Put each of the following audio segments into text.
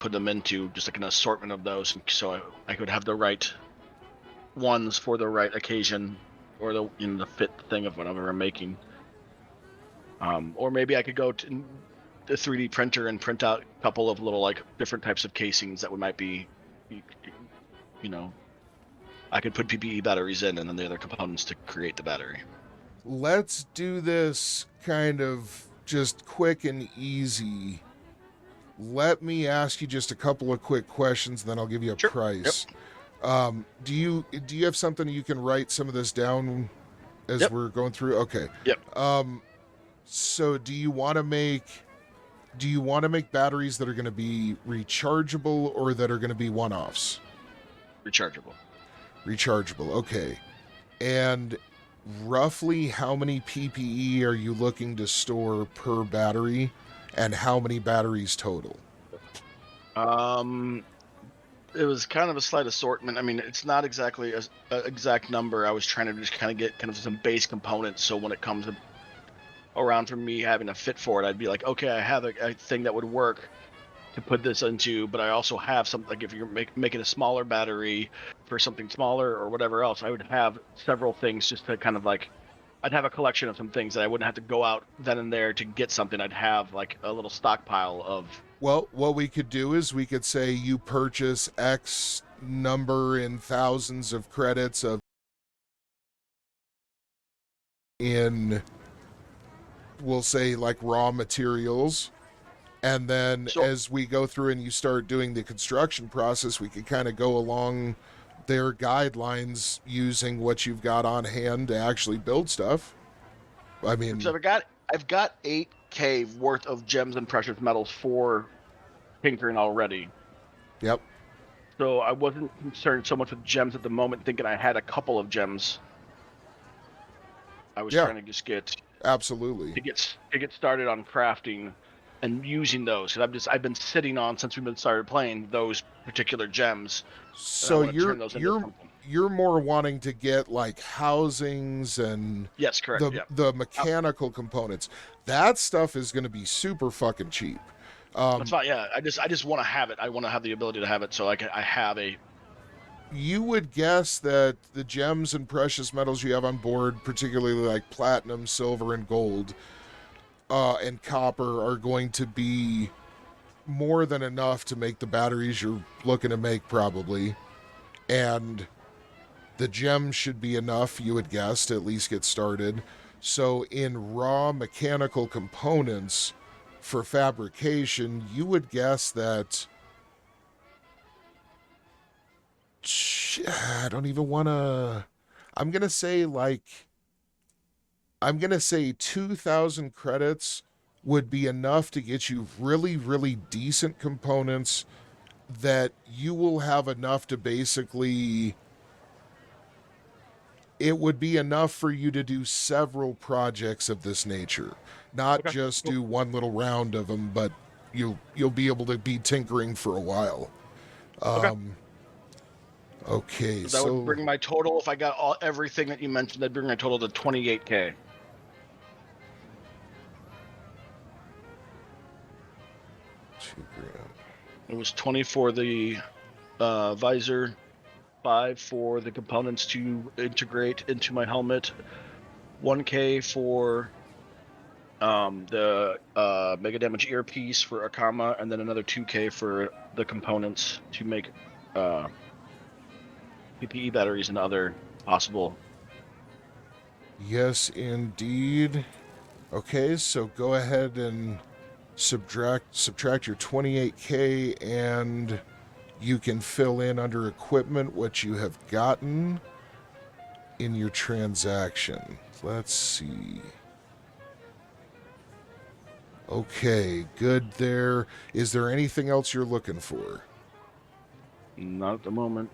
put them into just like an assortment of those, so I could have the right ones for the right occasion, or the fit thing of whatever I'm making. Or maybe I could go to the 3D printer and print out a couple of little like different types of casings that might be, I could put PPE batteries in and then the other components to create the battery. Let's do this kind of just quick and easy. Let me ask you just a couple of quick questions, then I'll give you a price. Yep. Do you have something you can write some of this down as we're going through? Okay. Yep. So do you want to make batteries that are going to be rechargeable or that are going to be one-offs? Rechargeable. Okay. And roughly how many PPE are you looking to store per battery, and how many batteries total? It was kind of a slight assortment. I mean, it's not exactly an exact number. I was trying to just kind of get kind of some base components, so when it comes around for me having a fit for it, I'd be like, okay, I have a thing that would work to put this into, but I also have something, like if you're making a smaller battery for something smaller or whatever else, I would have several things just to kind of like, I'd have a collection of some things that I wouldn't have to go out then and there to get something. I'd have like a little stockpile of. Well, what we could do is we could say you purchase X number in thousands of credits in, we'll say, like raw materials. And then as we go through and you start doing the construction process, we could kind of go along their guidelines using what you've got on hand to actually build stuff. I mean, so I've got 8K worth of gems and precious metals for tinkering already. Yep. So I wasn't concerned so much with gems at the moment, thinking I had a couple of gems. I was trying to just get absolutely to get started on crafting and using those, because I've been sitting on, since we've been started playing, those particular gems. So you're more wanting to get like housings and yes, correct, the mechanical components. That stuff is going to be super fucking cheap. That's fine. Yeah, I just want to have it. I want to have the ability to have it, so I have a. You would guess that the gems and precious metals you have on board, particularly like platinum, silver, and gold, and copper, are going to be more than enough to make the batteries you're looking to make, probably. And the gems should be enough, you would guess, to at least get started. So in raw mechanical components for fabrication, you would guess that... I don't even want to... I'm going to say 2,000 credits would be enough to get you really, really decent components that you will have enough to basically... It would be enough for you to do several projects of this nature. Not just do one little round of them, but you'll be able to be tinkering for a while. Okay, so that would bring my total, if I got everything that you mentioned, that'd bring my total to 28K. It was 20 for the visor, 5 for the components to integrate into my helmet, 1K for the mega damage earpiece for Akama, and then another 2K for the components to make PPE batteries and other possible. Yes, indeed. Okay, so go ahead and subtract your 28K, and you can fill in under equipment what you have gotten in your transaction. Let's see. Okay, good there. Is there anything else you're looking for? Not at the moment.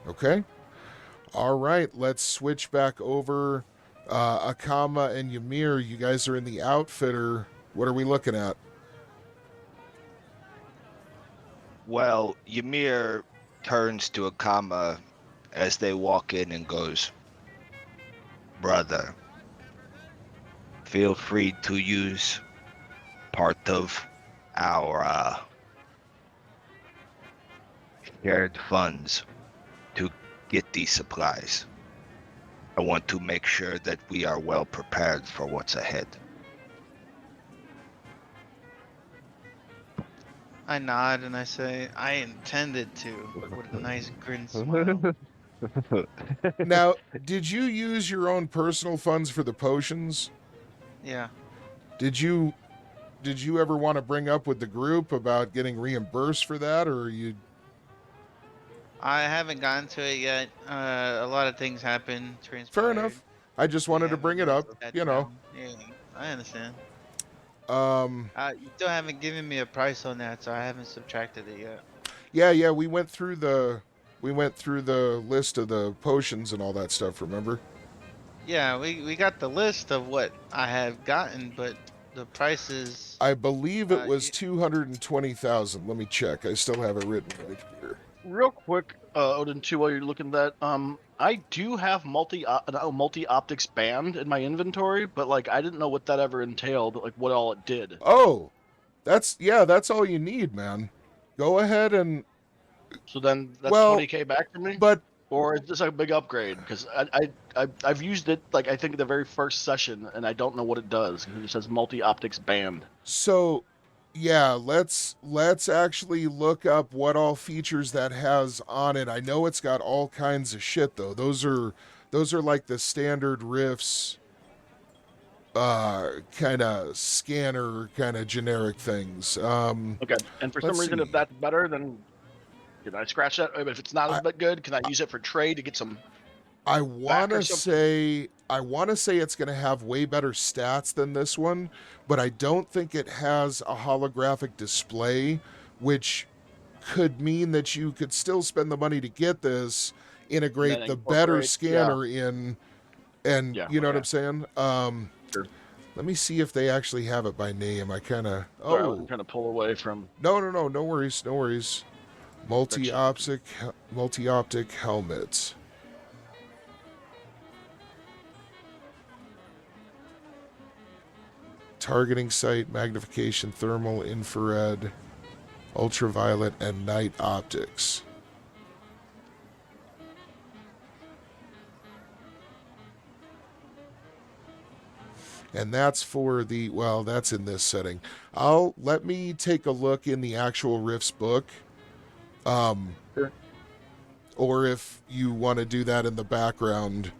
Okay. All right, let's switch back over. Akama and Ymir, you guys are in the outfitter. What are we looking at? Well, Ymir turns to Akama as they walk in and goes, "Brother, feel free to use part of our shared funds to get these supplies. I want to make sure that we are well prepared for what's ahead. I nod and I say, I intended to, with a nice grin smile. Now, did you use your own personal funds for the potions? Yeah. Did you ever want to bring up with the group about getting reimbursed for that, or you? I haven't gotten to it yet. A lot of things happen, Fair transpired. enough. I just wanted to bring it up. That You know. down. Yeah, I understand. Um. You still haven't given me a price on that, so I haven't subtracted it yet. Yeah. We went through the list of the potions and all that stuff. Remember? Yeah, we got the list of what I have gotten, but the prices. I believe it was You- 220,000. Let me check. I still have it written right here. Real quick, Odin, too, while you're looking at that, I do have multi optics band in my inventory, but like I didn't know what that ever entailed, like what all it did. Oh, that's all you need, man. Go ahead and So then that's Well, 20K back for me, but or is this a big upgrade? Because I've used it like I think the very first session, and I don't know what it does. It just says multi optics band. so yeah, let's actually look up what all features that has on it. I know it's got all kinds of shit though. Those are like the standard riffs kind of scanner kind of generic things. Okay, and for some let's reason, see. if that's better, then can I scratch that? If it's not as good, can I use it for trade to get some? I or want to something? say it's going to have way better stats than this one, but I don't think it has a holographic display, which could mean that you could still spend the money to get this, integrate then the better incorporate- scanner in, and Yeah, you know what okay. I'm saying? Sure. Let me see if they actually have it by name. I kind of Sorry, I wasn't trying to pull away from. no worries. Multi-optic helmet. Targeting sight, magnification, thermal, infrared, ultraviolet, and night optics. And that's for the, well, that's in this setting. Let me take a look in the actual Rift's book. Sure. Or if you want to do that in the background.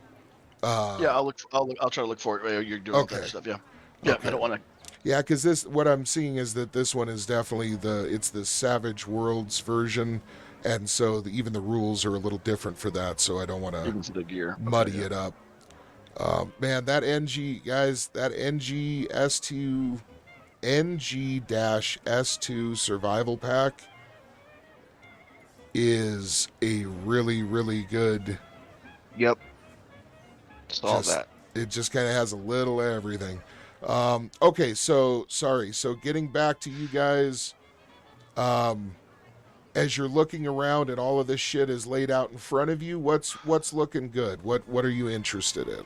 Yeah, I'll try to look for it while you're doing all Okay. that stuff. Yeah. Yeah, Okay. I don't want to. Yeah, because what I'm seeing is that this one is definitely it's the Savage Worlds version, and so even the rules are a little different for that. So I don't want Even to to the gear. muddy it up. Man, that NG guys, that NG-S2 survival pack is a really, really good. Yep. Saw that. It just kind of has a little everything. Okay, so sorry. So getting back to you guys, as you're looking around and all of this shit is laid out in front of you, what's looking good? What are you interested in?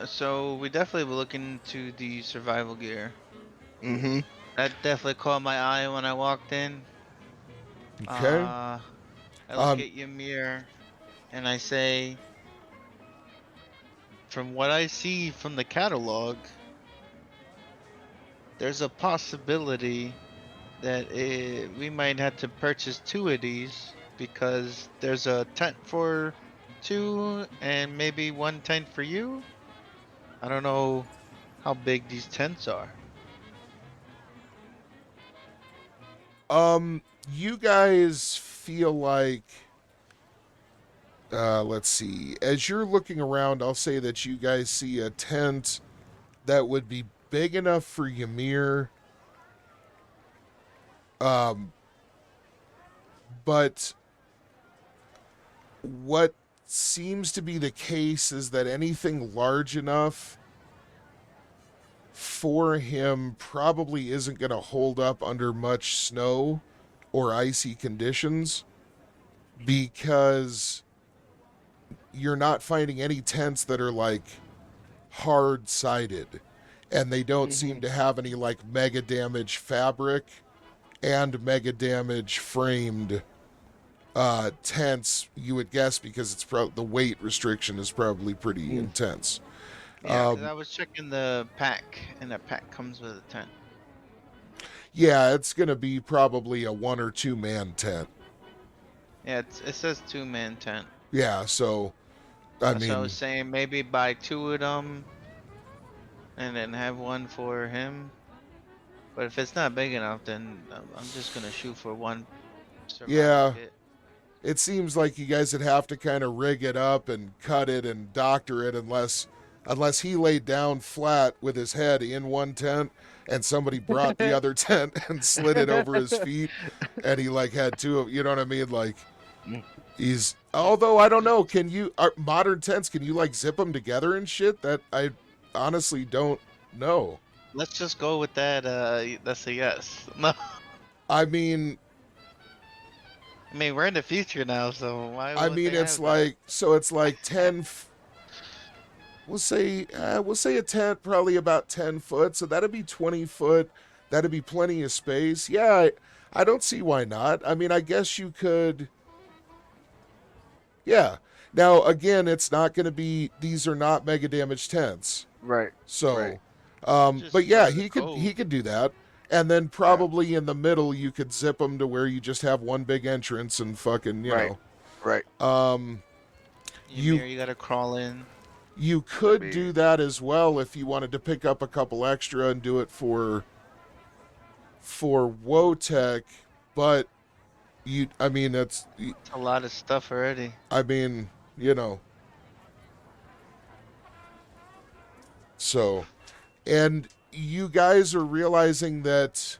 So we definitely were looking to the survival gear. Mm-hmm. That definitely caught my eye when I walked in. Okay. I look at Ymir and I say, from what I see from the catalog, there's a possibility that we might have to purchase 2 of these because there's a tent for 2 and maybe 1 tent for you. I don't know how big these tents are. You guys feel like, let's see, as you're looking around, I'll say that you guys see a tent that would be big enough for Ymir. But what seems to be the case is that anything large enough for him probably isn't going to hold up under much snow or icy conditions, because you're not finding any tents that are like hard sided, and they don't seem to have any like mega damage fabric and mega damage framed tents, you would guess, because it's the weight restriction is probably pretty intense. Yeah, because I was checking the pack, and the pack comes with a tent. Yeah, it's going to be probably a 1 or 2 man tent. Yeah, it says 2-man tent. Yeah, so I That's what I mean, was saying. Maybe buy 2 of them, and then have one for him. But if it's not big enough, then I'm just gonna shoot for one survival yeah, kit. it seems like you guys would have to kind of rig it up and cut it and doctor it unless he laid down flat with his head in one tent and somebody brought the other tent and slid it over his feet and he like had 2 of, you know what I mean? Like he's, although I don't know, can you, modern tents, can you like zip them together and shit? That I honestly don't know. Let's just go with that. That's a yes. No, I mean, we're in the future now, so why? I would mean, they it's have like, so it's like 10, we'll say a tent probably about 10 foot. So that'd be 20 foot. That'd be plenty of space. Yeah, I don't see why not. I mean, I guess you could. Yeah. Now, again, it's not going to be, these are not mega damage tents. Right. So, Right. Just but yeah, start he the could, code. he could do that. And then probably in the middle, you could zip them to where you just have one big entrance and fucking, you Right. know. Right. you gotta crawl in. You could do that as well if you wanted to pick up a couple extra and do it for Wotech, but I mean, It's a lot of stuff already. I mean, you know. So, and you guys are realizing that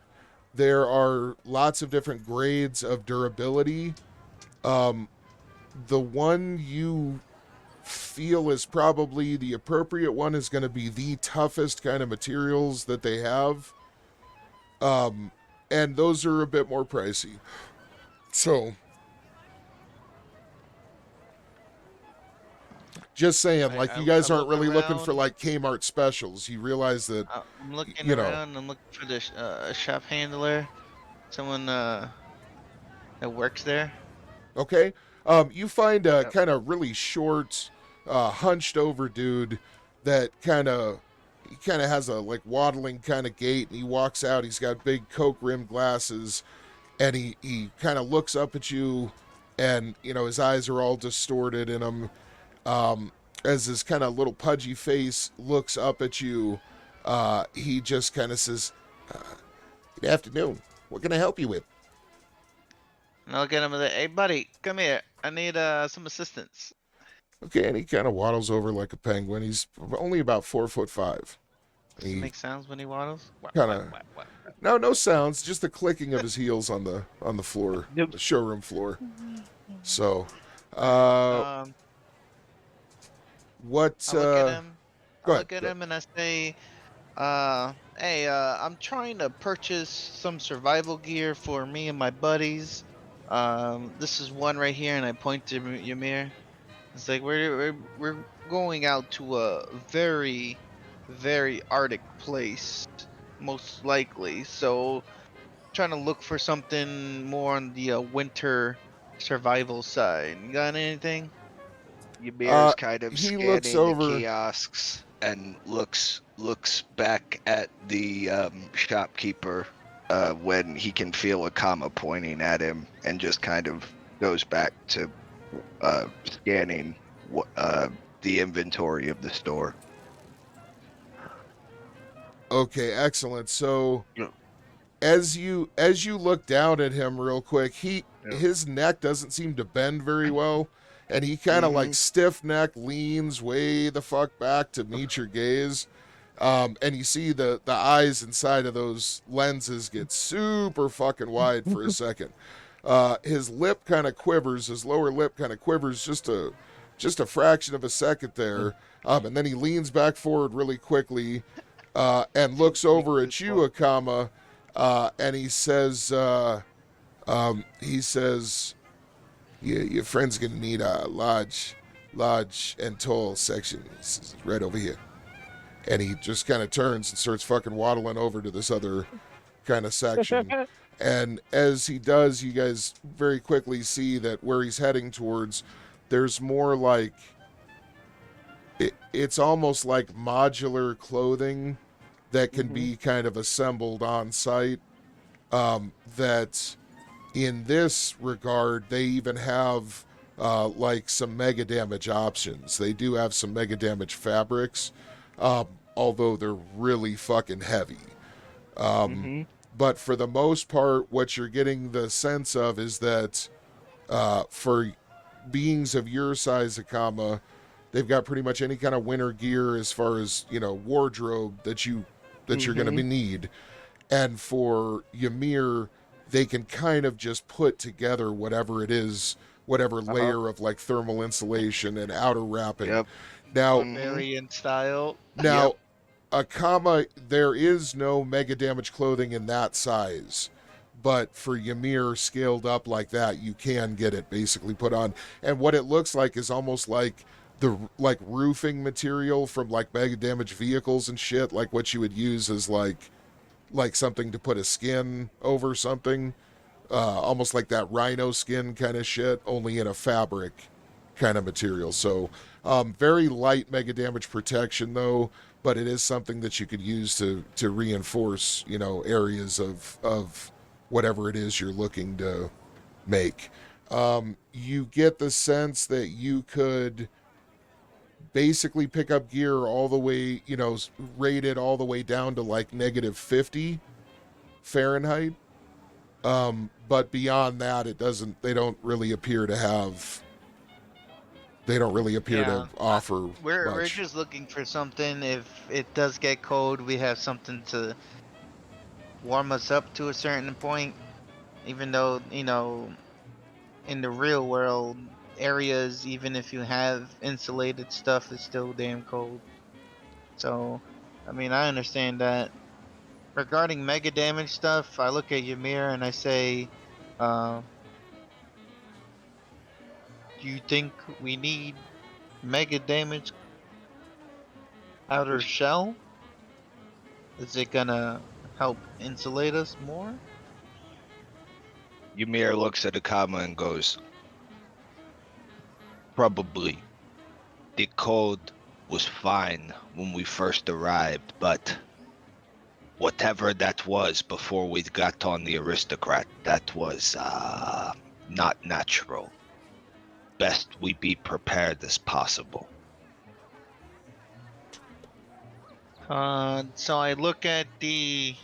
there are lots of different grades of durability. The one you feel is probably the appropriate one is going to be the toughest kind of materials that they have. And those are a bit more pricey. So, just saying, like, you guys aren't really looking for, like, Kmart specials. You realize that, I'm looking you know. around. I'm looking for the shop handler, someone that works there. Okay. You find a Yep. kind of really short, hunched over dude that he kind of has a like waddling kind of gait, and he walks out. He's got big Coke rimmed glasses, and he kind of looks up at you, and you know his eyes are all distorted in him. As his kind of little pudgy face looks up at you, he just kind of says, "Good afternoon. What can I help you with?" And I'll get him with it. Hey, buddy, come here. I need some assistance. Okay, and he kind of waddles over like a penguin. He's only about 4'5". Does he make sounds when he waddles? Kinda- No sounds, just the clicking of his heels on the floor, Yep. the showroom floor. So, what? I look at him. Go I ahead. look at Go. him and I say, "Hey, I'm trying to purchase some survival gear for me and my buddies. This is one right here," and I point to Ymir. It's like we're going out to a very, very Arctic place, most likely. So, trying to look for something more on the winter survival side. You got anything? Ymir's kind of he scanning looks the over- kiosks and looks back at the shopkeeper when he can feel a comma pointing at him, and just kind of goes back to scanning the inventory of the store. Okay, excellent. So, Yeah. as you look down at him real quick, his neck doesn't seem to bend very well, and he kind of like stiff neck leans way the fuck back to meet your gaze. And you see the eyes inside of those lenses get super fucking wide for a second. His lip kind of quivers, his lower lip kind of quivers just a fraction of a second there. And then he leans back forward really quickly, and looks over at you, Akama, and he says, your friend's gonna need a large and tall section. He's right over here. And he just kind of turns and starts fucking waddling over to this other kind of section. And as he does, you guys very quickly see that where he's heading towards, there's more like it's almost like modular clothing that can be kind of assembled on site. That in this regard, they even have like some mega damage options. They do have some mega damage fabrics, although they're really fucking heavy. But for the most part, what you're getting the sense of is that for beings of your size, Akama, they've got pretty much any kind of winter gear as far as, wardrobe that you're going to need. And for Ymir, they can kind of just put together whatever it is, whatever layer of like thermal insulation and outer wrapping. Yep. Now, Barbarian style. now, Akama, there is no mega damage clothing in that size. But for Ymir scaled up like that, you can get it basically put on. And what it looks like is almost like the roofing material from like mega damage vehicles and shit, like what you would use as like something to put a skin over something, almost like that rhino skin kind of shit, only in a fabric kind of material. So very light mega damage protection though, but it is something that you could use to reinforce, areas of whatever it is you're looking to make. You get the sense that you could basically pick up gear all the way, rated all the way down to like -50 Fahrenheit. But beyond that, they don't really appear to offer We're much. just looking for something. If it does get cold, we have something to warm us up to a certain point. Even though, in the real world areas, even if you have insulated stuff, it's still damn cold. So, I understand that. Regarding mega damage stuff, I look at Ymir and I say, do you think we need mega damage outer shell? Is it gonna help insulate us more? Ymir looks at Akama and goes, probably. The code was fine when we first arrived, but whatever that was before we got on the aristocrat, that was not natural. Best we be prepared as possible. So I look at the...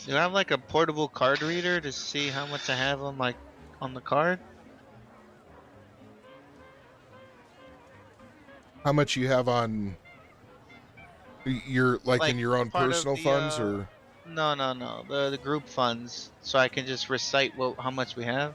Do I have like a portable card reader to see how much I have on the card? How much you have on your Like, in your own part of personal the, funds or? No, the group funds, so I can just recite how much we have.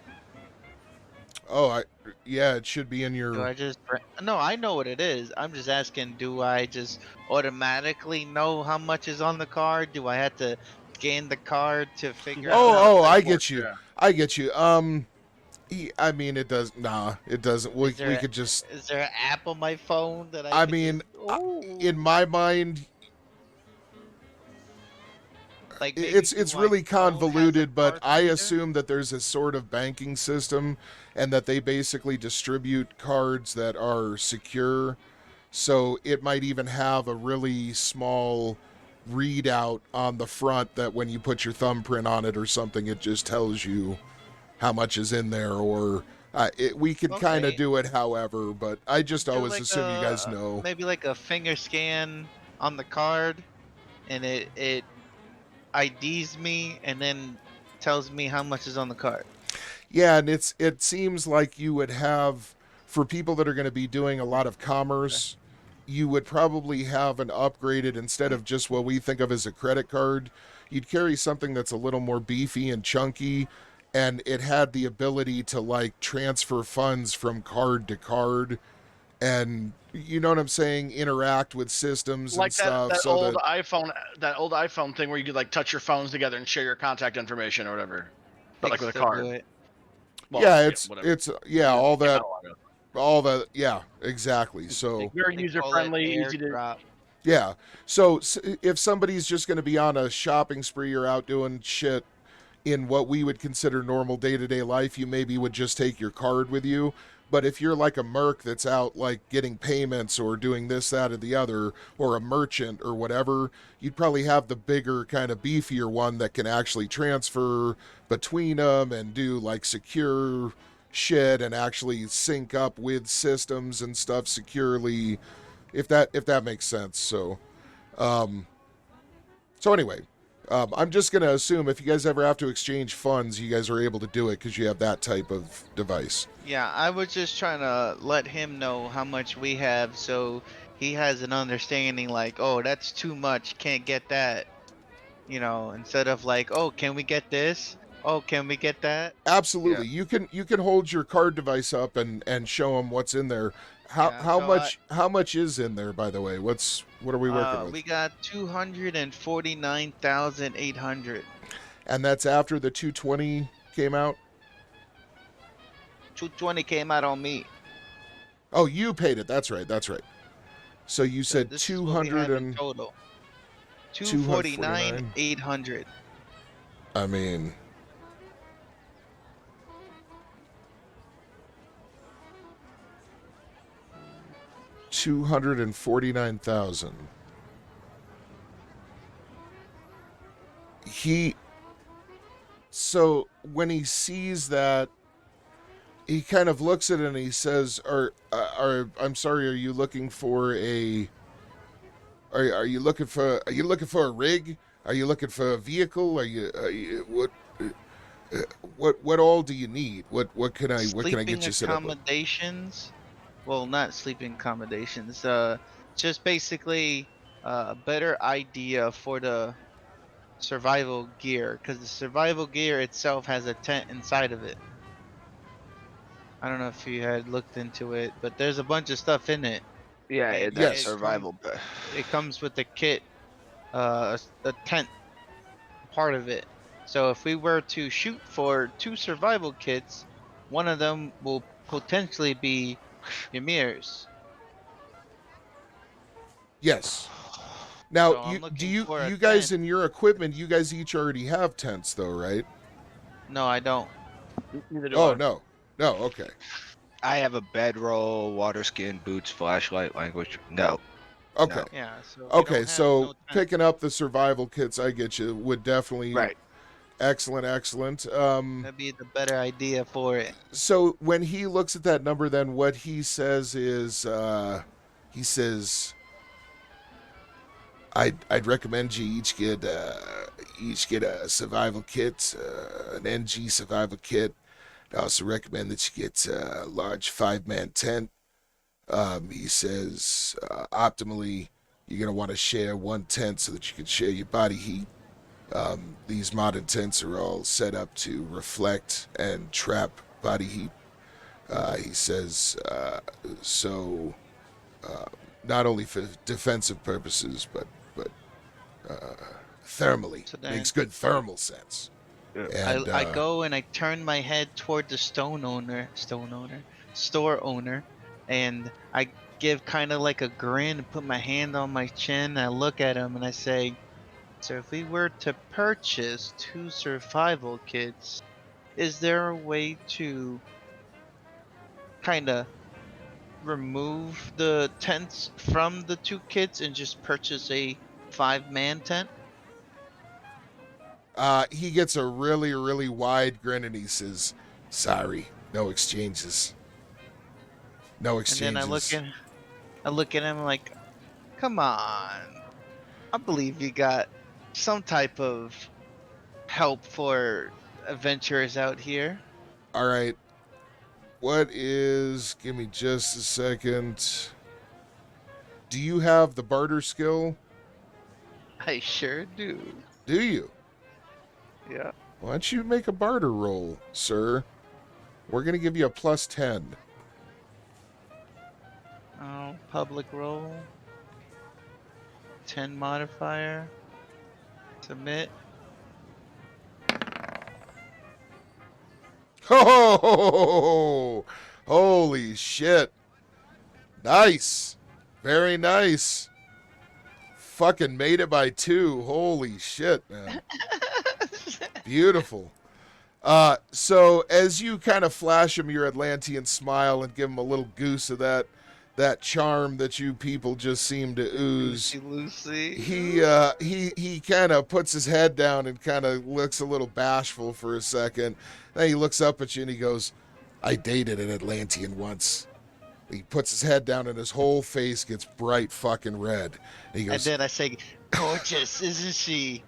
Oh, yeah, it should be in Do your. I just... No, I know what it is. I'm just asking, do I just automatically know how much is on the card? Do I have to scan the card to figure out? I get you. Yeah. I get you. I mean, it does. Nah, it doesn't. We could just. Is there an app on my phone that I? In my mind, like it's really convoluted, but I reader? assume that there's a sort of banking system, and that they basically distribute cards that are secure. So it might even have a really small readout on the front that when you put your thumbprint on it or something, it just tells you how much is in there. Or we could kind of do it however, but I just always assume you guys know. Maybe like a finger scan on the card, and it IDs me and then tells me how much is on the card. Yeah, and it seems like you would have, for people that are going to be doing a lot of commerce, you would probably have an upgraded, instead of just what we think of as a credit card, you'd carry something that's a little more beefy and chunky, and it had the ability to like transfer funds from card to card, and you know what I'm saying, interact with systems Like and stuff. that so old that, iPhone thing where you could like touch your phones together and share your contact information or whatever, but like with a Still do card. it. Well, yeah, whatever. all that, yeah, exactly. So Very They user call it friendly, easy to. airdrop. Yeah. So if somebody's just going to be on a shopping spree or out doing shit in what we would consider normal day-to-day life, you maybe would just take your card with you. But if you're like a merc that's out like getting payments or doing this, that, or the other, or a merchant or whatever, you'd probably have the bigger, kind of beefier one that can actually transfer between them and do like secure shit and actually sync up with systems and stuff securely, if that makes sense. Um, so anyway, I'm just going to assume if you guys ever have to exchange funds, you guys are able to do it because you have that type of device. Yeah, I was just trying to let him know how much we have so he has an understanding like, oh, that's too much, can't get that. You know, instead of like, oh, can we get this? Oh, can we get that? Absolutely. You can hold your card device up and show them what's in there. How Yeah, how so much is in there, by the way? What are we working with? we got 249,800. And that's after the 220 came out? 220 came out on me. Oh, you paid it. That's right. So you said This is what we have 200 in and total. 249. 249,800. I mean, $249,000. So when he sees that, he kind of looks at it and he says, I'm sorry, are you looking for a are you looking for a rig? Are you looking for a vehicle? Are you what all do you need? What can I get you set up with? Accommodations. Well, not sleeping accommodations. Just basically a better idea for the survival gear, because the survival gear itself has a tent inside of it. I don't know if you had looked into it, but there's a bunch of stuff in it. Yeah, And that's Yes. survival. It comes with the kit, a tent part of it. So if we were to shoot for 2 survival kits, one of them will potentially be Ymir's. Yes. Now, So I'm looking for a you guys tent. in your equipment, you guys each already have tents though, right? No, I don't. Neither do Oh, I. no. No, okay. I have a bedroll, water skin, boots, flashlight, language. No. Okay. No. Yeah. So we Okay, don't have so no tent. picking up the survival kits, I get you, would definitely Right. excellent. That'd be the better idea for it. So when he looks at that number, then what he says is, he says, I'd recommend you each get a survival kit, an NG survival kit. I also recommend that you get a large 5-man tent. He says, optimally, you're gonna want to share one tent so that you can share your body heat. These modern tents are all set up to reflect and trap body heat. He says, so not only for defensive purposes, but thermally. So then- Makes good thermal sense. Yeah. And, I go and I turn my head toward the store owner, and I give kind of like a grin and put my hand on my chin. And I look at him and I say, so if we were to purchase 2 survival kits, is there a way to kind of remove the tents from the 2 kits and just purchase a 5-man tent? he gets a really, really wide grin and he says, sorry, no exchanges. No exchanges. And then I look at him like, come on. I believe you got some type of help for adventurers out here. All right. Give me just a second. Do you have the barter skill? I sure do. Do you? Yeah. Why don't you make a barter roll, sir? We're going to give you a plus 10. Oh, public roll. 10 modifier. Submit. Oh, holy shit. Nice. Very nice. fucking made it by 2. Holy shit, man. Beautiful. So as you kind of flash him your Atlantean smile and give him a little goose of that charm that you people just seem to ooze, Lucy. he kind of puts his head down and kind of looks a little bashful for a second. Then he looks up at you and he goes, "I dated an Atlantean once." He puts his head down and his whole face gets bright fucking red. And he goes, And then I say, gorgeous, isn't she?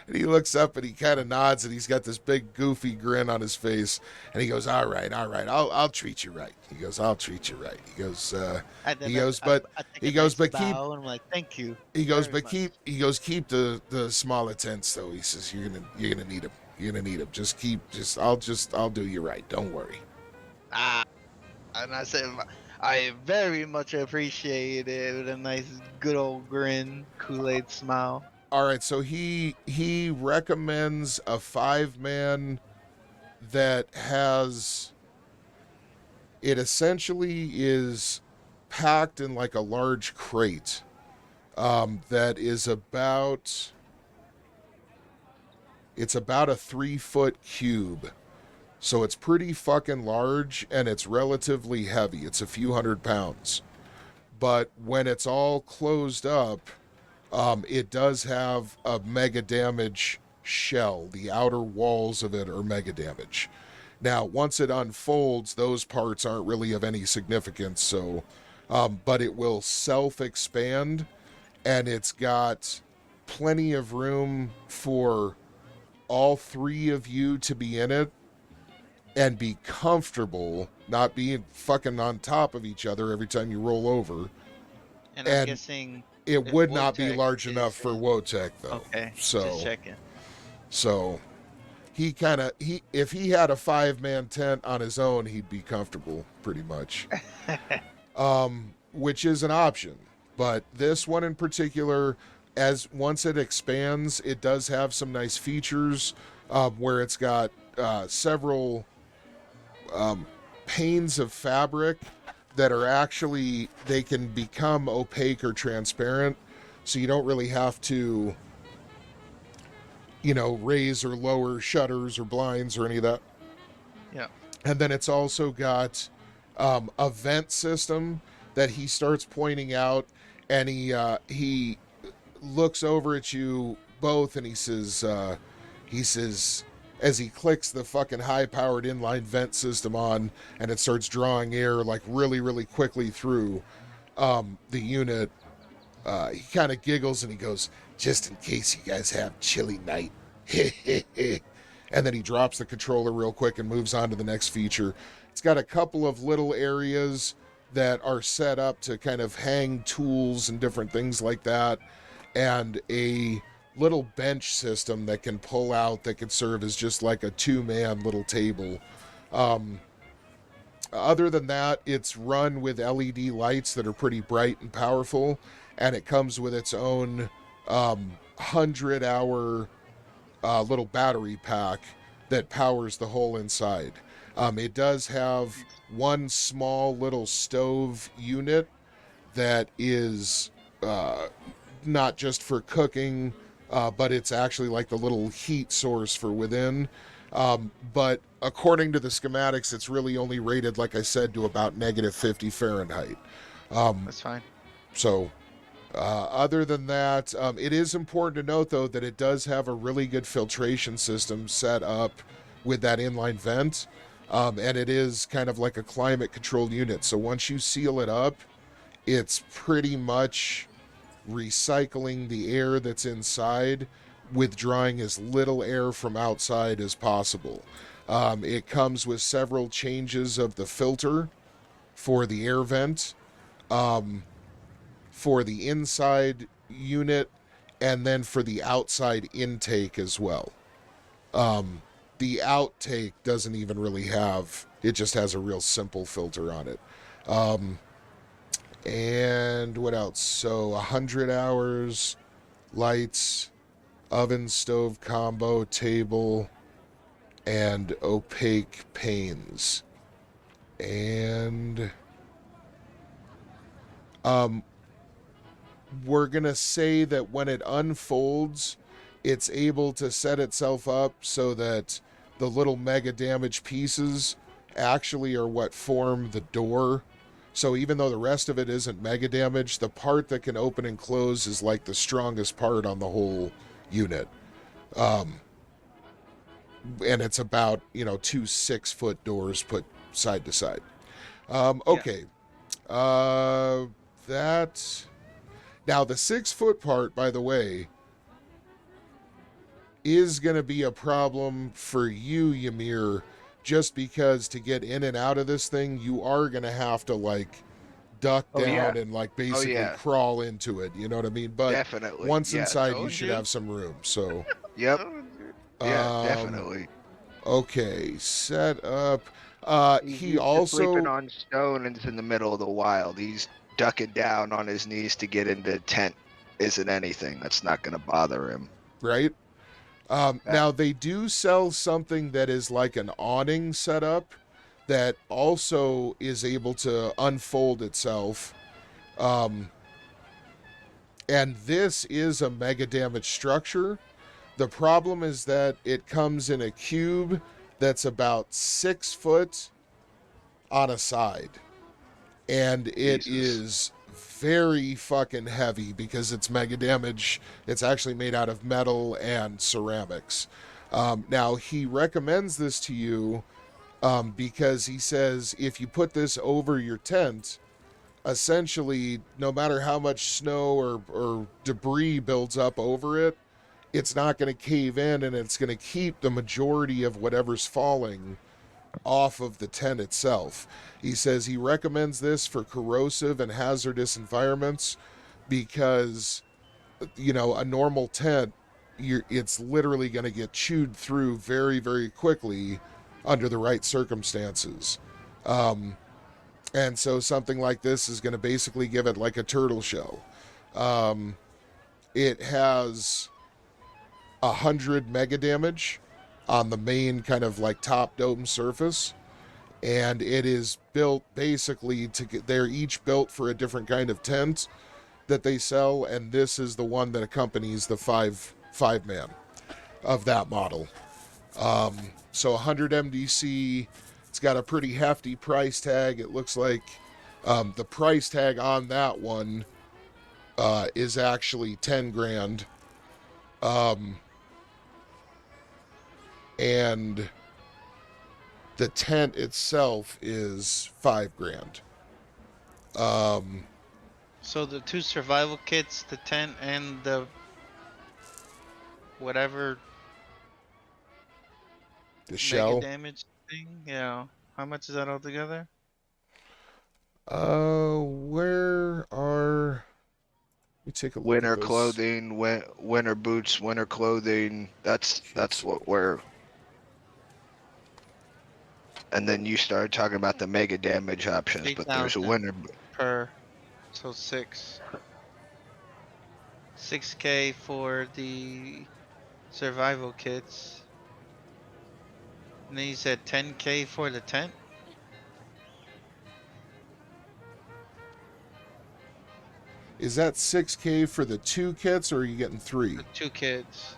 and he looks up and he kind of nods and he's got this big goofy grin on his face. And he goes, all right, I'll treat you right. He goes, I'll treat you right. He goes, And then he goes, I but take he a goes, nice but keep. bow, and I'm like, thank you. He goes, very but much." keep the smaller tents though. He says, you're gonna need them. You're gonna need them. I'll do you right. Don't worry. And I said, I very much appreciate it, with a nice, good old grin, Kool-Aid smile. All right, so he recommends a 5-man that has, it essentially is packed in like a large crate that is about, it's about a 3-foot cube. So it's pretty fucking large and it's relatively heavy. It's a few hundred pounds. But when it's all closed up, it does have a mega damage shell. The outer walls of it are mega damage. Now, once it unfolds, those parts aren't really of any significance. So, but it will self-expand, and it's got plenty of room for all 3 of you to be in it and be comfortable, not being fucking on top of each other every time you roll over. And I'm guessing it would not be Wojtek large enough for Wojtek, though. Okay, so just checking. So he kind of if he had a 5-man tent on his own, he'd be comfortable pretty much. Which is an option, but this one in particular, as once it expands, it does have some nice features where it's got several panes of fabric that are actually, they can become opaque or transparent, so you don't really have to, raise or lower shutters or blinds or any of that. Yeah. And then it's also got a vent system that he starts pointing out, and he looks over at you both and he says, as he clicks the fucking high-powered inline vent system on, and it starts drawing air like really, really quickly through the unit, he kind of giggles and he goes, just in case you guys have chilly night. And then he drops the controller real quick and moves on to the next feature. It's got a couple of little areas that are set up to kind of hang tools and different things like that, and a little bench system that can pull out that could serve as just like a 2-man little table. Other than that, it's run with LED lights that are pretty bright and powerful, and it comes with its own 100-hour little battery pack that powers the whole inside. It does have one small little stove unit that is not just for cooking, but it's actually like the little heat source for within. But according to the schematics, it's really only rated, like I said, to about -50 Fahrenheit. That's fine. So, other than that, it is important to note, though, that it does have a really good filtration system set up with that inline vent. And it is kind of like a climate-controlled unit. So once you seal it up, it's pretty much recycling the air that's inside, withdrawing as little air from outside as possible. It comes with several changes of the filter for the air vent, for the inside unit, and then for the outside intake as well. The outtake doesn't even really have, it just has a real simple filter on it. And what else? So 100 hours, lights, oven stove combo, table, and opaque panes. And we're going to say that when it unfolds, it's able to set itself up so that the little mega damage pieces actually are what form the door. So even though the rest of it isn't mega damage, the part that can open and close is like the strongest part on the whole unit. And it's about, 2 6-foot doors put side to side. Okay. That. Now, the 6-foot part, by the way, is going to be a problem for you, Ymir, just because to get in and out of this thing, you are going to have to, like, duck down and, like, basically crawl into it. You know what I mean? But Definitely. once Yeah, inside, you told should you. have some room. So, Yep. Oh, Yeah, definitely. okay, set up. He's He used to also sleeping on stone and it's in the middle of the wild. He's ducking down on his knees to get into the tent. Isn't anything that's not going to bother him. right. Now they do sell something that is like an awning setup that also is able to unfold itself. And this is a mega damage structure. The problem is that it comes in a cube that's about 6 foot on a side. And it is very fucking heavy because it's mega damage. It's actually made out of metal and ceramics. Now, he recommends this to you because he says if you put this over your tent, essentially, no matter how much snow or debris builds up over it, it's not going to cave in, and it's going to keep the majority of whatever's falling off of the tent itself. He says he recommends this for corrosive and hazardous environments because, a normal tent, it's literally going to get chewed through very, very quickly under the right circumstances. And so something like this is going to basically give it like a turtle shell. It has 100 mega damage on the main kind of like top dome surface, and it is built basically they're each built for a different kind of tent that they sell, and this is the one that accompanies the five man of that model. So 100 MDC. It's got a pretty hefty price tag. It looks like the price tag on that one is actually 10 grand. And the tent itself is 5 grand. So the 2 survival kits, the tent, and the whatever The shell. mega damage thing. Yeah. How much is that altogether? Where are? Let me take a look. Winter at those. clothing, winter boots, winter clothing. That's what we're. And then you started talking about the mega damage options, but there's a 8,000 winter. per, so 6. 6K for the survival kits. And then you said 10K for the tent? Is that 6K for the 2 kits, or are you getting 3? The 2 kits.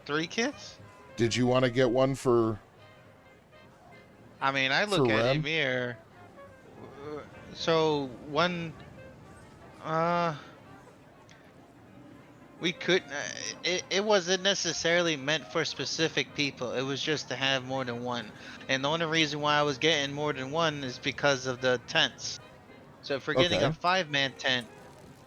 3 kits? Did you want to get one for? I mean, I look For at Rem? Emir. So one, we could. It wasn't necessarily meant for specific people. It was just to have more than one. And the only reason why I was getting more than one is because of the tents. So if we're getting a Okay. 5-man tent,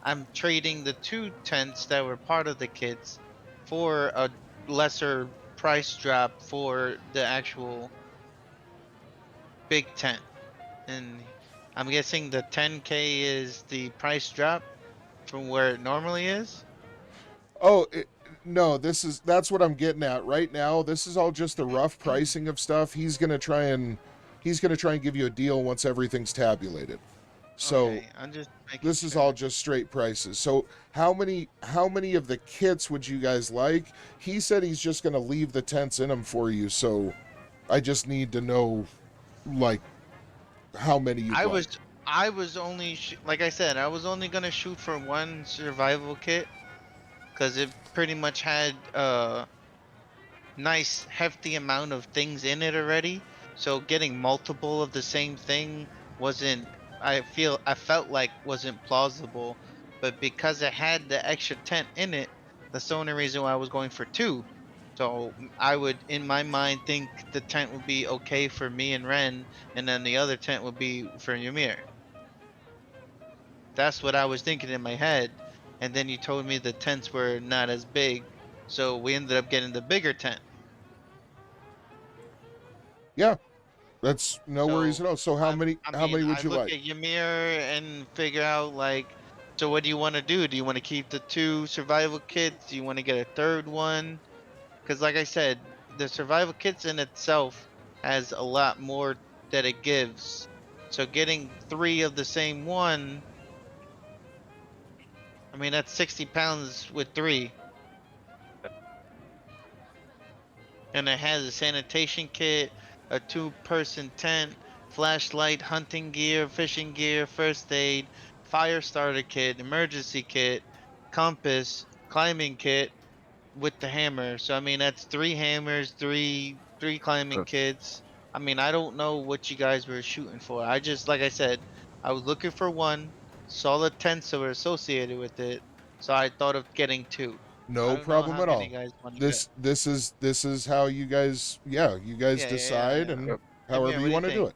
I'm trading the 2 tents that were part of the kits for a lesser price drop for the actual big tent. And I'm guessing the 10K is the price drop from where it normally is. Oh, no. That's what I'm getting at right now. This is all just the rough pricing of stuff. He's gonna try and give you a deal once everything's tabulated. So Okay, I'm just making this is sure. all just straight prices. So how many of the kits would you guys like? He said he's just gonna leave the tents in them for you. So I just need to know, like, how many you I like. was I was only like I said, I was only gonna shoot for one survival kit because it pretty much had nice hefty amount of things in it already. So getting multiple of the same thing wasn't I felt like wasn't plausible. But because it had the extra tent in it, that's the only reason why I was going for two. So I would in my mind think the tent would be okay for me and Ren, and then the other tent would be for Ymir. That's what I was thinking in my head. And then you told me the tents were not as big. So we ended up getting the bigger tent. Yeah, that's no worries So at all. So how many would I you look like? at Ymir and figure out like, so what do you want to do? Do you want to keep the two survival kits? Do you want to get a third one? Because like I said, the survival kits in itself has a lot more that it gives. So getting three of the same one, I mean that's 60 pounds with three. And it has a sanitation kit, a two-person tent, flashlight, hunting gear, fishing gear, first aid, fire starter kit, emergency kit, compass, climbing kit with the hammer. So I mean that's three hammers, three climbing kits. I mean I don't know what you guys were shooting for. I just like I said, I was looking for one, saw the tents that were associated with it, so I thought of getting two. I No don't know problem how at many all. guys want to get. This is how you guys Yeah, yeah, yeah, decide, yeah. and Amir, however what you do you want to do think? it.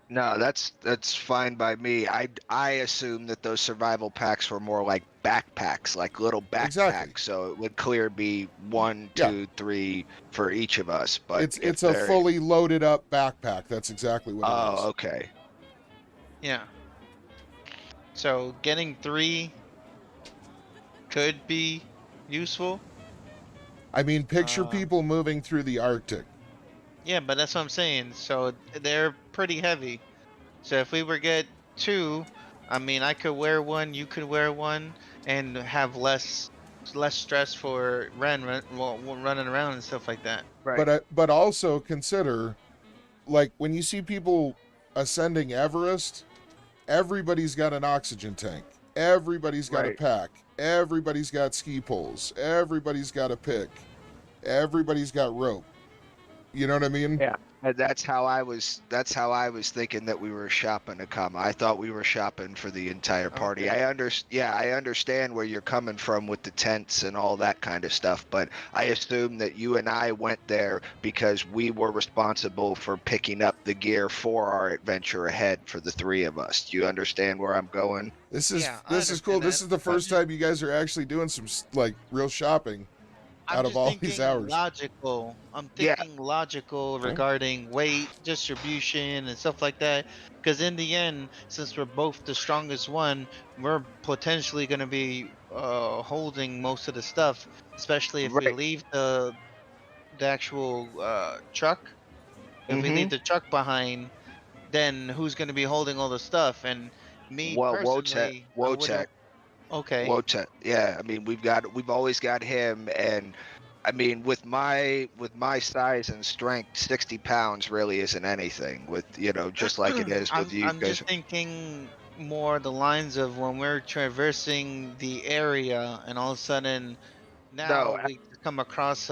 No, that's fine by me. I assume that those survival packs were more like backpacks, like little Exactly. backpacks. So it would clear be one, Yeah. two, three for each of us. But if It's a they're fully loaded up backpack. That's exactly what it oh, is. okay, Yeah. So getting three could be useful. I mean, picture Uh, people moving through the Arctic. yeah, but that's what I'm saying. So they're pretty heavy. So if we were get two, I mean, I could wear one, you could wear one, and have less stress for running around and stuff like that. right, But also consider, like, when you see people ascending Everest, everybody's got an oxygen tank. Everybody's got a right. pack. Everybody's got ski poles. Everybody's got a pick. Everybody's got rope. You know what I mean? Yeah, and that's how I was. That's how I was thinking that we were shopping a comma. I thought we were shopping for the entire party. Okay. Yeah, I understand where you're coming from with the tents and all that kind of stuff. But I assume that you and I went there because we were responsible for picking up the gear for our adventure ahead for the three of us. Do you understand where I'm going? Yeah, I This is cool. understand This that. is the first time you guys are actually doing some like real shopping I'm out of just all these thinking hours. logical. I'm Yeah, thinking logical Okay. regarding weight, distribution, and stuff like that. Because in the end, since we're both the strongest one, we're potentially going to be holding most of the stuff. Especially if we right. leave the actual truck. If we leave Mm-hmm. the truck behind, then who's going to be holding all the stuff? And me Well, personally, I Wotek. wouldn't. Okay. Wota, yeah. I mean, we've always got him, and I mean, with my size and strength, 60 pounds really isn't anything. With just like it is with you I'm guys. just thinking more the lines of when we're traversing the area and all of a sudden No, now we come across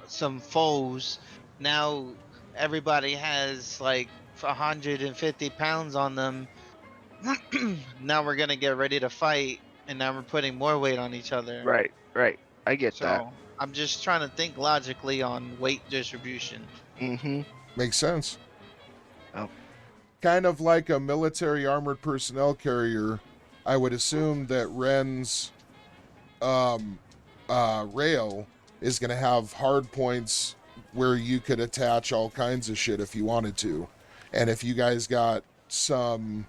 some foes. Now everybody has like 150 pounds on them. Now we're gonna get ready to fight, and now we're putting more weight on each other. right, right. I get that. So I'm just trying to think logically on weight distribution. Mm-hmm. Makes sense. Oh, Kind of like a military armored personnel carrier, I would assume that Ren's rail is going to have hard points where you could attach all kinds of shit if you wanted to. And if you guys got some,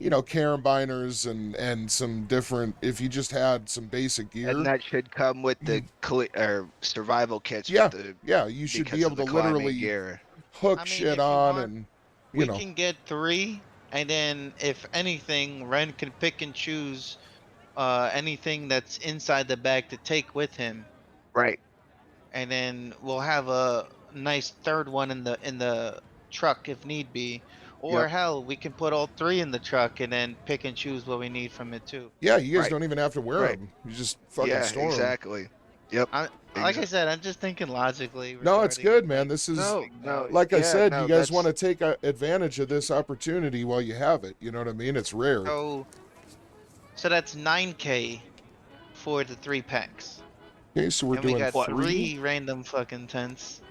carabiners and some different, if you just had some basic and gear, that should come with the or survival kits with yeah, the yeah, you should be because of able the to climbing literally gear. hook I mean, shit if you on want, and, you we know, can get three, and then if anything, Ren can pick and choose anything that's inside the bag to take with him, Right. and then we'll have a nice third one in the truck if need be. Or Yep. hell, we can put all 3 in the truck and then pick and choose what we need from it too. Yeah, you guys Right. don't even have to wear Right. them. You just fucking Yeah, store them. exactly. Yep. Like I said, I'm just thinking logically. No, it's regarding, good, man. like, This is No, like I yeah, said. no, You guys that's- want to take advantage of this opportunity while you have it. You know what I mean? It's rare. So that's 9K for the 3 packs. Okay, so we're And we doing got 3. 3 random fucking tents.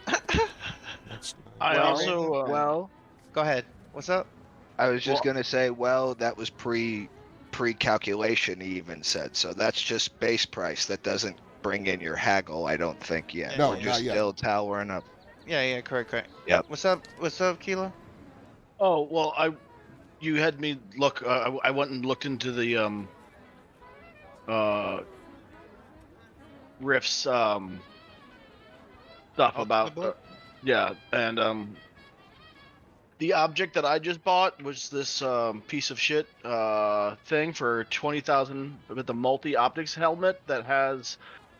That's- I well, also well, Go ahead. What's up? I was just Well- gonna say, that was pre-calculation. He even said so. That's just base price. That doesn't bring in your haggle. I don't think yet. No, We're just not yet. still towering up. Yeah, correct. Yep. What's up, Kilo? Oh well, you had me look. I went and looked into the Riff's stuff about book? yeah, and the object that I just bought was this piece of shit thing for 20,000 with the multi optics helmet that has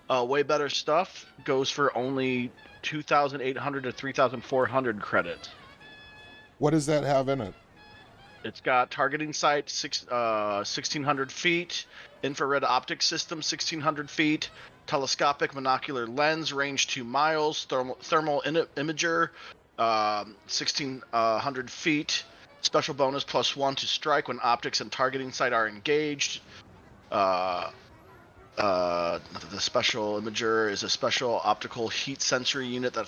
way better stuff. Goes for only 2,800 to 3,400 credits. What does that have in it? It's got targeting sight 1,600 feet, infrared optics system 1,600 feet, telescopic monocular lens range 2 miles, thermal imager 1,600 feet, special bonus +1 to strike when optics and targeting sight are engaged. The special imager is a special optical heat sensory unit that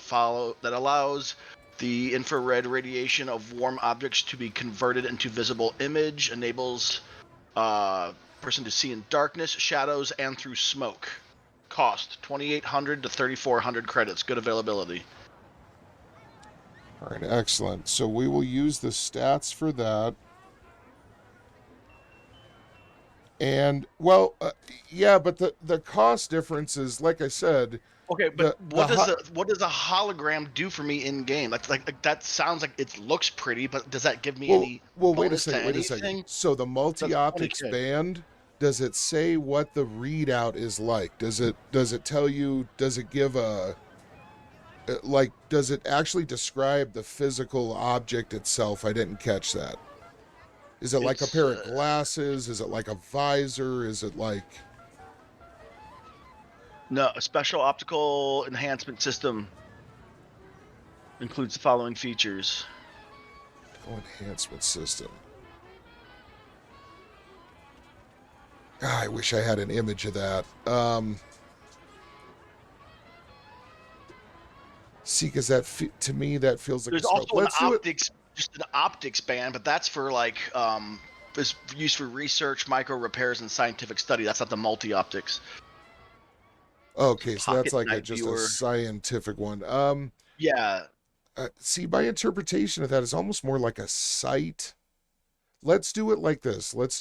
allows the infrared radiation of warm objects to be converted into visible image, enables person to see in darkness, shadows, and through smoke. Cost 2,800 to 3,400 credits. Good availability. All right, excellent. So we will use the stats for that. And well, yeah, but the cost difference is, like I said. Okay, but The what does a hologram do for me in game? Like that sounds like it looks pretty, but does that give me any? Well, wait a bonus to second. Wait a anything? second. So the multi-optics 20K. band, does it say what the readout is like? Does it tell you? Does it give a like? Does it actually describe the physical object itself? I didn't catch that. Is it like a It's, pair of glasses? Is it like a visor? Is it like? No, a special optical enhancement system includes the following features. Enhancement system. Ah, I wish I had an image of that. See, because to me that feels like There's a scope. also Let's do it. just an optics band, but that's for like is used for research, micro repairs, and scientific study. That's not the multi optics. Okay, so that's pocket like night just viewer. a scientific one. Yeah, See, my interpretation of that is almost more like a sight. Let's do it like this. Let's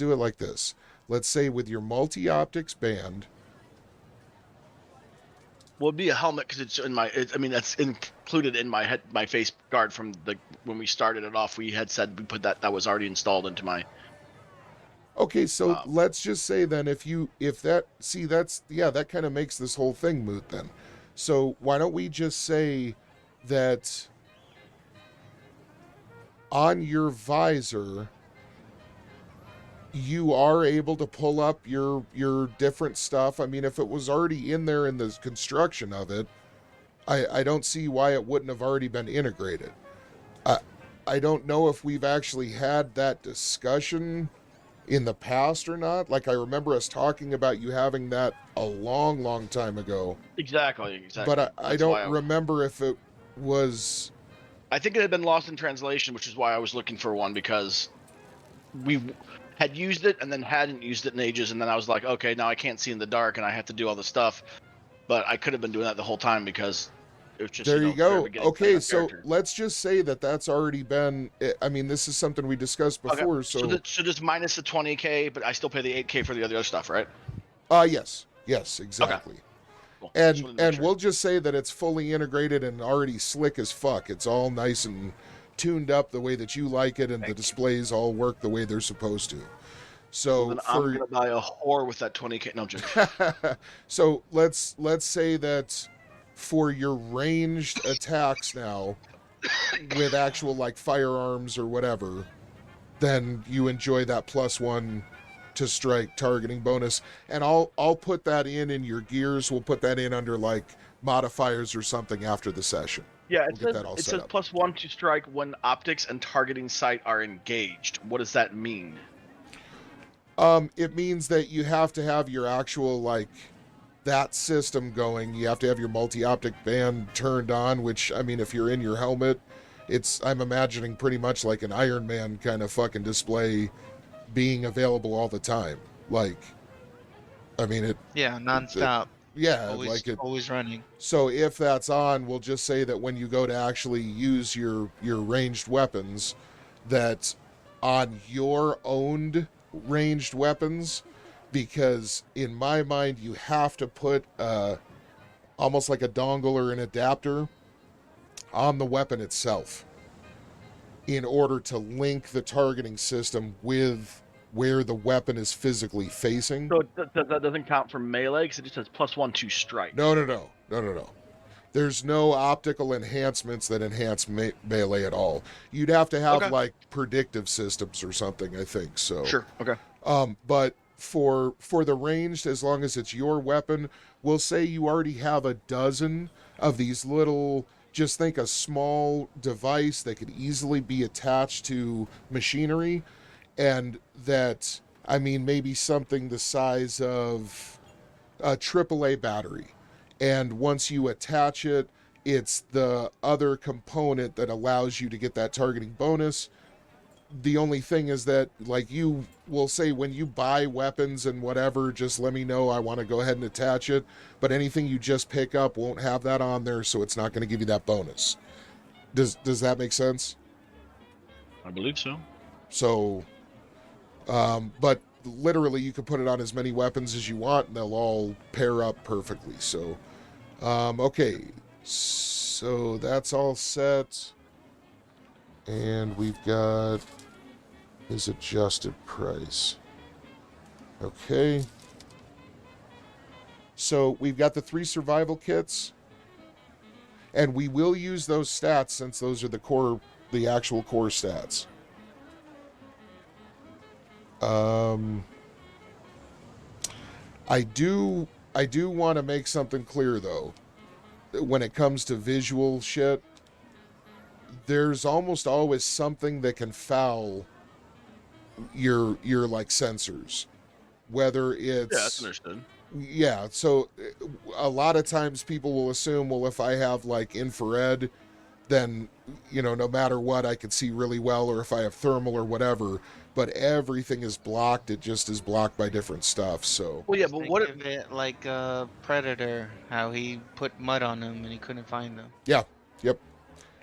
say with your multi-optics band. well, it'd be a helmet because it's in my. I mean, that's included in my face guard from when we started it off. We had said we put that was already installed into my. Okay, so let's just say then that kind of makes this whole thing moot then. So why don't we just say that on your visor you are able to pull up your different stuff. I mean, if it was already in there in the construction of it, I don't see why it wouldn't have already been integrated. I don't know if we've actually had that discussion in the past or not. Like, I remember us talking about you having that a long time ago. Exactly. But I don't remember if it was. I think it had been lost in translation, which is why I was looking for one, because we had used it and then hadn't used it in ages, and then I was like, okay, now I can't see in the dark and I have to do all this stuff. But I could have been doing that the whole time because it was just There you go. very beginning Okay, of so character. let's just say that that's already been. I mean, this is something we discussed before. So just minus the 20K, but I still pay the 8K for the other stuff, right? Yes, exactly. Cool. Just wanted to make And sure. we'll just say that it's fully integrated and already slick as fuck. It's all nice and tuned up the way that you like it, and the displays all work the way they're supposed to. So then I'm gonna buy a whore with that 20K. No, I'm joking. so let's say that for your ranged attacks now, with actual like firearms or whatever, then you enjoy that +1 to strike targeting bonus. And I'll put that in your gears. We'll put that in under like modifiers or something after the session. Yeah, We'll get that all it set says up. +1 to strike when optics and targeting sight are engaged. What does that mean? It means that you have to have your actual like that system going. You have to have your multi-optic band turned on, which, I mean, if you're in your helmet, I'm imagining pretty much like an Iron Man kind of fucking display being available all the time. Like, I mean, Yeah, nonstop. yeah, Always, like it. always running. So if that's on, we'll just say that when you go to actually use your ranged weapons, that on your owned ranged weapons, because in my mind you have to put almost like a dongle or an adapter on the weapon itself in order to link the targeting system with where the weapon is physically facing. So that doesn't count for melee because it just says +1 to strike. No. There's no optical enhancements that enhance melee at all. You'd have to have like predictive systems or something, I think. So Sure. Okay. But for the ranged, as long as it's your weapon, we'll say you already have a dozen of these little. Just think a small device that could easily be attached to machinery, and that, I mean, maybe something the size of a AAA battery. And once you attach it, it's the other component that allows you to get that targeting bonus. The only thing is that, like, you will say when you buy weapons and whatever, just let me know, I want to go ahead and attach it. But anything you just pick up won't have that on there, so it's not going to give you that bonus. Does that make sense? I believe so. So, but literally you can put it on as many weapons as you want and they'll all pair up perfectly. So, okay. So that's all set. And we've got his adjusted price. Okay. So we've got the 3 survival kits. And we will use those stats since those are the actual core stats. I do want to make something clear though. When it comes to visual shit, there's almost always something that can foul your like sensors, whether it's that's understood. Yeah, so a lot of times people will assume, well, if I have like infrared, then, you know, no matter what, I can see really well, or if I have thermal or whatever, but everything is blocked. It just is blocked by different stuff. So, Well, yeah, but Think what? of it like Predator, how he put mud on them and he couldn't find them. yeah, yep.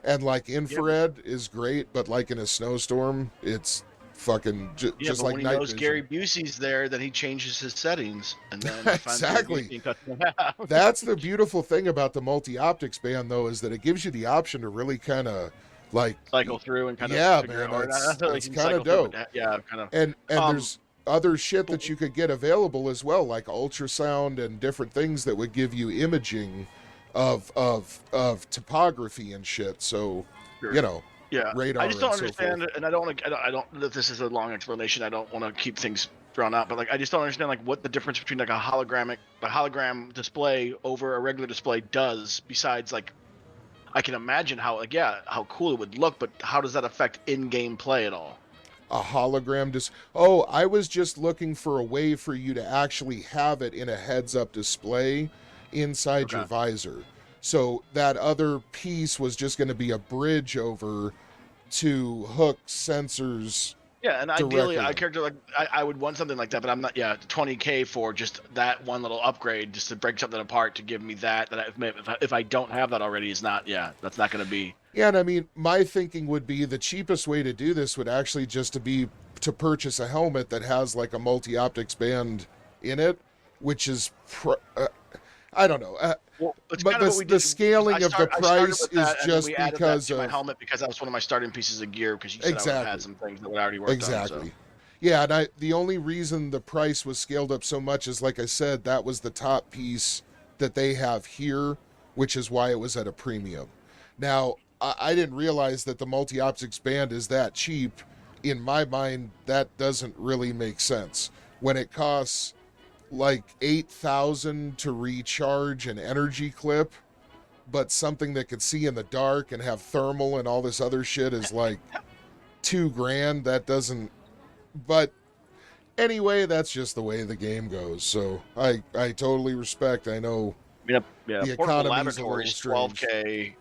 And like infrared is great, but like in a snowstorm, it's fucking just but like when he night knows vision. Gary Busey's there, then he changes his settings, and then he finds Gary Exactly. Busey and cuts him out. That's the beautiful thing about the multi-optics band, though, is that it gives you the option to really kind of like cycle through and kind of Yeah, figure man, out, or that's not like kinda cycle through, dope. but, yeah, kind of. and Um, there's other shit that you could get available as well, like ultrasound and different things that would give you imaging of topography and shit. So, Sure. you know, Yeah, radar I just don't and so understand, forth. and I don't. That this is a long explanation. I don't want to keep things drawn out, but like I just don't understand like what the difference between like a hologram display over a regular display does. Besides, like, I can imagine how how cool it would look, but how does that affect in-game play at all? A hologram Oh, I was just looking for a way for you to actually have it in a heads-up display inside your Okay. visor. So that other piece was just going to be a bridge over to hook sensors. Yeah, and ideally, Directly. I would want something like that, but I'm not. Yeah, $20K for just that one little upgrade, just to break something apart to give me that. If I don't have that already, is not. Yeah, that's not going to be. Yeah, and I mean, my thinking would be the cheapest way to do this would actually just to purchase a helmet that has like a multi-optics band in it, which is I don't know. Well, it's But kind of what we the did. scaling of the I started price with is that, and then just we added because that to my of helmet because that was one of my starting pieces of gear. Because you said I would have Exactly. had some things that would already worked exactly. on. So. Yeah, and the only reason the price was scaled up so much is, like I said, that was the top piece that they have here, which is why it was at a premium. Now, I didn't realize that the multi-optics band is that cheap. In my mind, that doesn't really make sense. When it costs like 8,000 to recharge an energy clip, but something that could see in the dark and have thermal and all this other shit is like $2,000. That doesn't. But anyway, that's just the way the game goes. So I totally respect. I know. Yeah, yeah. The Portable economy's a little laboratories, strange. $12K,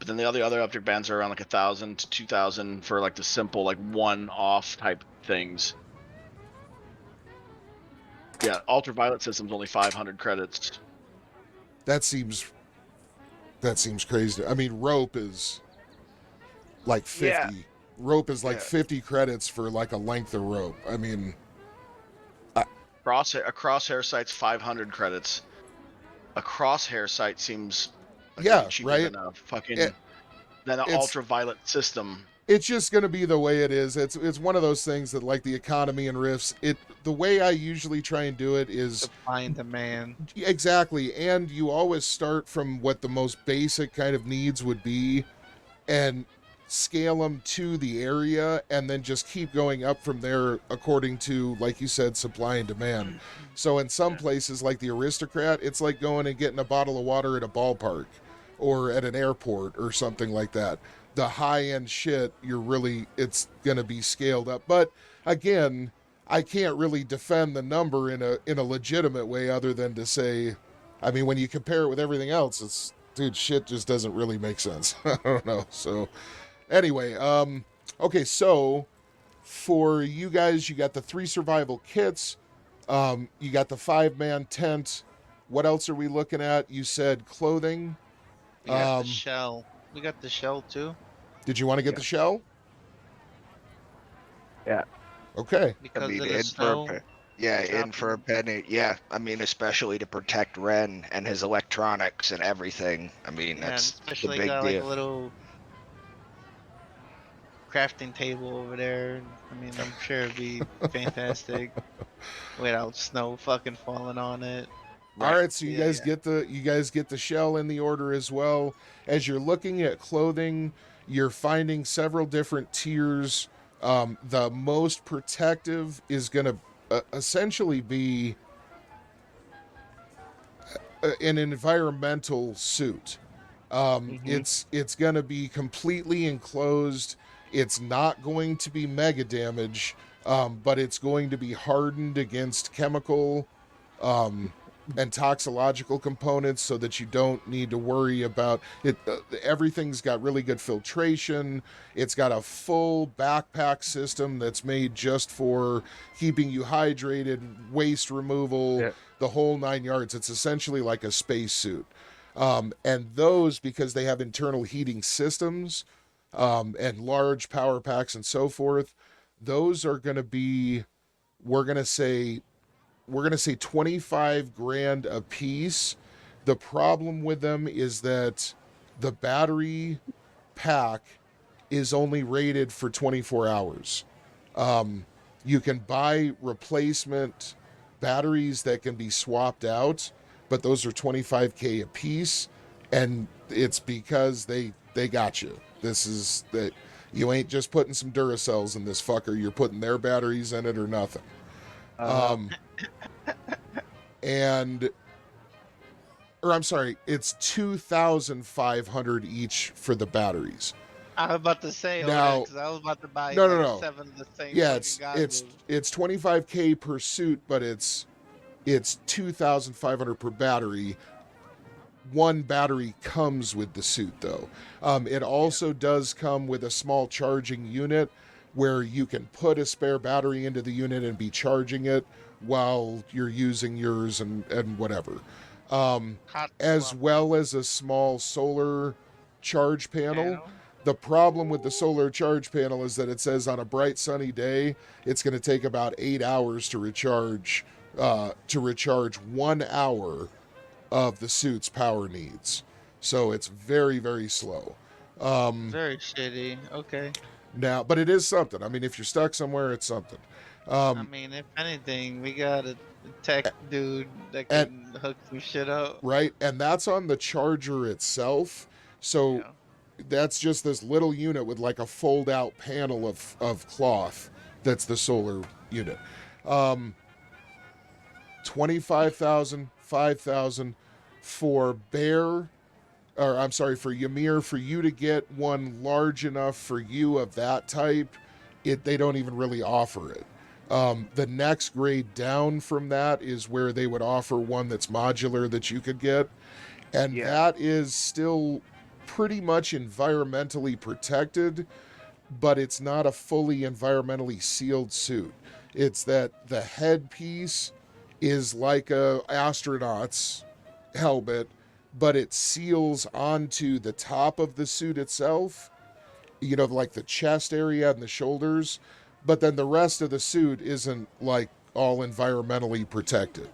but then the other optic bands are around like 1,000 to 2,000 for like the simple like one-off type things. Yeah, ultraviolet system's only 500 credits. That seems crazy. I mean, rope is like 50. Yeah. Rope is like Yeah. 50 credits for like a length of rope. I mean, A crosshair site's 500 credits. A crosshair site seems like Yeah, cheaper right? than a fucking It- than an it's- ultraviolet system. it's just going to be the way it is. It's one of those things that, like the economy and rifts, the way I usually try and do it is Supply and demand. exactly, and you always start from what the most basic kind of needs would be and scale them to the area and then just keep going up from there according to, like you said, supply and demand. So in some places like the Aristocrat, it's like going and getting a bottle of water at a ballpark or at an airport or something like that. The high-end shit, it's going to be scaled up. But again, I can't really defend the number in a legitimate way other than to say, I mean, when you compare it with everything else, dude, shit just doesn't really make sense. I don't know. So anyway, okay, so for you guys, you got the 3 survival kits, you got the 5-man tent. What else are we looking at? You said clothing. We got the shell. We got the shell too. Did you want to get the shell? Yeah. Okay. Because I mean, of the in snow. for in for a penny. Yeah, I mean, especially to protect Ren and his electronics and everything. I mean, Yeah, and that's the especially big got deal. like a little crafting table over there. I mean, I'm sure it'd be fantastic without snow fucking falling on it. All right, so you Yeah, guys get the shell in the order as well. As you're looking at clothing, you're finding several different tiers. The most protective is going to essentially be an environmental suit. It's going to be completely enclosed. It's not going to be mega damage, but it's going to be hardened against chemical and toxicological components so that you don't need to worry about it. Everything's got really good filtration. It's got a full backpack system that's made just for keeping you hydrated, waste removal, the whole 9 yards. It's essentially like a spacesuit. And those, because they have internal heating systems and large power packs and so forth, those are going to be, we're going to say 25 grand a piece. The problem with them is that the battery pack is only rated for 24 hours. You can buy replacement batteries that can be swapped out, but those are 25K a piece, and it's because they got you. This is that you ain't just putting some Duracells in this fucker. You're putting their batteries in it or nothing. I'm sorry, it's 2,500 each for the batteries. I was about to say Now- because I was about to buy No. 7 of the same. Yeah, fucking goggles. it's 25K per suit, but it's 2,500 per battery. One battery comes with the suit, though. It also does come with a small charging unit where you can put a spare battery into the unit and be charging it while you're using yours and whatever. Hot As swap well as a small solar charge panel. panel. The problem with the solar charge panel is that it says on a bright sunny day, it's going to take about 8 hours to recharge 1 hour of the suit's power needs. So it's very, very slow. Very shitty. Okay. Now, but it is something. I mean, if you're stuck somewhere, it's something. I mean, if anything, we got a tech dude that can hook some shit up. Right? And that's on the charger itself. So Yeah. that's just this little unit with like a fold out panel of cloth. That's the solar unit. 25,000, 5,000 for Bear, or I'm sorry, for Ymir, for you to get one large enough for you of that type, they don't even really offer it. The next grade down from that is where they would offer one that's modular that you could get. And that is still pretty much environmentally protected, but it's not a fully environmentally sealed suit. It's that the headpiece is like a astronaut's helmet, but it seals onto the top of the suit itself, you know, like the chest area and the shoulders, but then the rest of the suit isn't like all environmentally protected.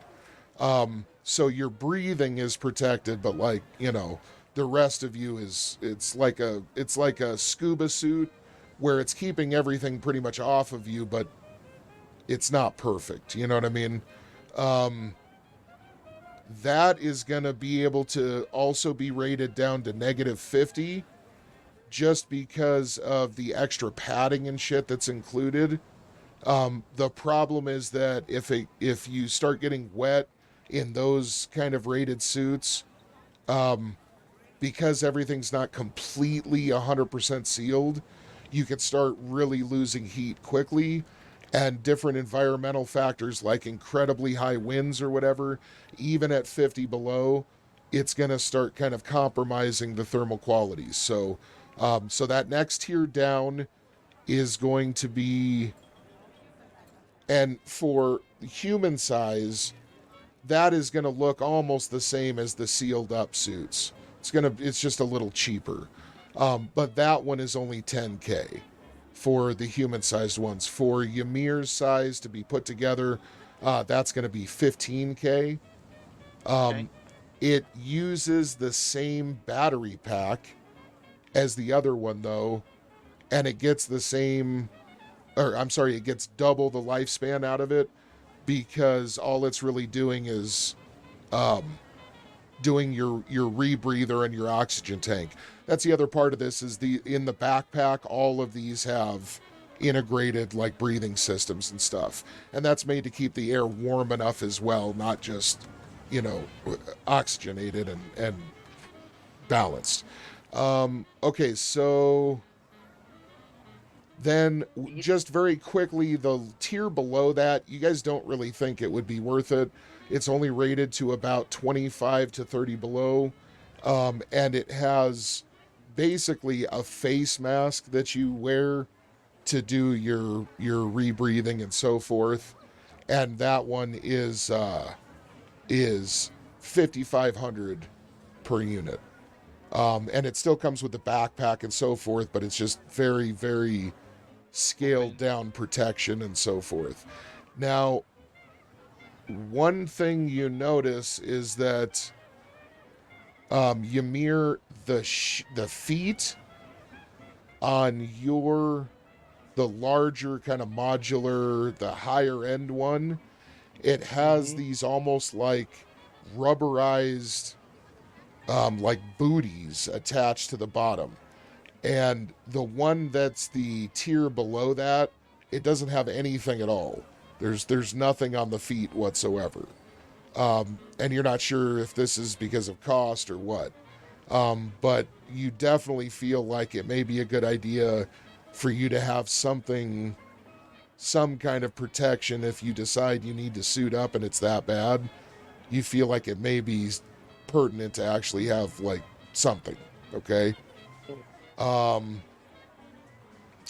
So your breathing is protected, but like, you know, the rest of you is, it's like a scuba suit where it's keeping everything pretty much off of you, but it's not perfect. You know what I mean? That is going to be able to also be rated down to -50 just because of the extra padding and shit that's included. The problem is that if you start getting wet in those kind of rated suits, because everything's not completely 100% sealed, you can start really losing heat quickly, and different environmental factors like incredibly high winds or whatever, even at 50 below, it's going to start kind of compromising the thermal qualities. So that next tier down is going to be, and for human size, that is going to look almost the same as the sealed up suits. It's just a little cheaper. But that one is only 10K for the human-sized ones. For Ymir's size to be put together, that's going to be 15K. Okay. It uses the same battery pack as the other one, though, and it gets the same, or I'm sorry, it gets double the lifespan out of it, because all it's really doing is doing your rebreather and your oxygen tank. That's the other part of this, is in the backpack, all of these have integrated like breathing systems and stuff. And that's made to keep the air warm enough as well, not just, you know, oxygenated and balanced. Okay, so then just very quickly, the tier below that, you guys don't really think it would be worth it. It's only rated to about 25 to 30 below. And it has basically a face mask that you wear to do your rebreathing and so forth. And that one is 5,500 per unit. And it still comes with the backpack and so forth, but it's just very, very scaled down protection and so forth. Now, one thing you notice is that Ymir, the feet on the larger kind of modular, the higher end one, it has these almost like rubberized like booties attached to the bottom. And the one that's the tier below that, it doesn't have anything at all. There's nothing on the feet whatsoever. And you're not sure if this is because of cost or what. But you definitely feel like it may be a good idea for you to have some kind of protection if you decide you need to suit up and it's that bad. You feel like it may be pertinent to actually have like something, okay?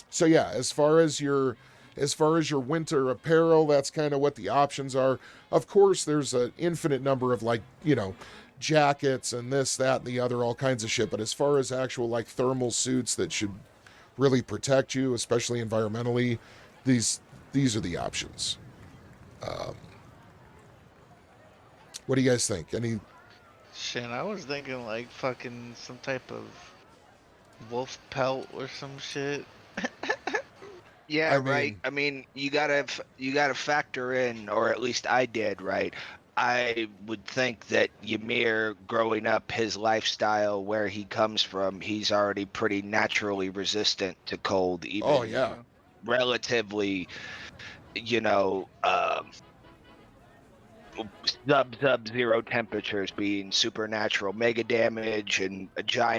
So yeah, as far as your winter apparel, that's kind of what the options are. Of course, there's an infinite number of like, you know, jackets and this, that, and the other, all kinds of shit. But as far as actual like thermal suits that should really protect you, especially environmentally, these are the options. What do you guys think? Any? Shit, I was thinking like fucking some type of wolf pelt or some shit. Yeah, I right. mean- I mean, you gotta factor in, or at least I did, right? I would think that Ymir, growing up his lifestyle where he comes from, he's already pretty naturally resistant to cold, even Oh yeah. relatively, you know, sub-zero temperatures being supernatural mega damage and a giant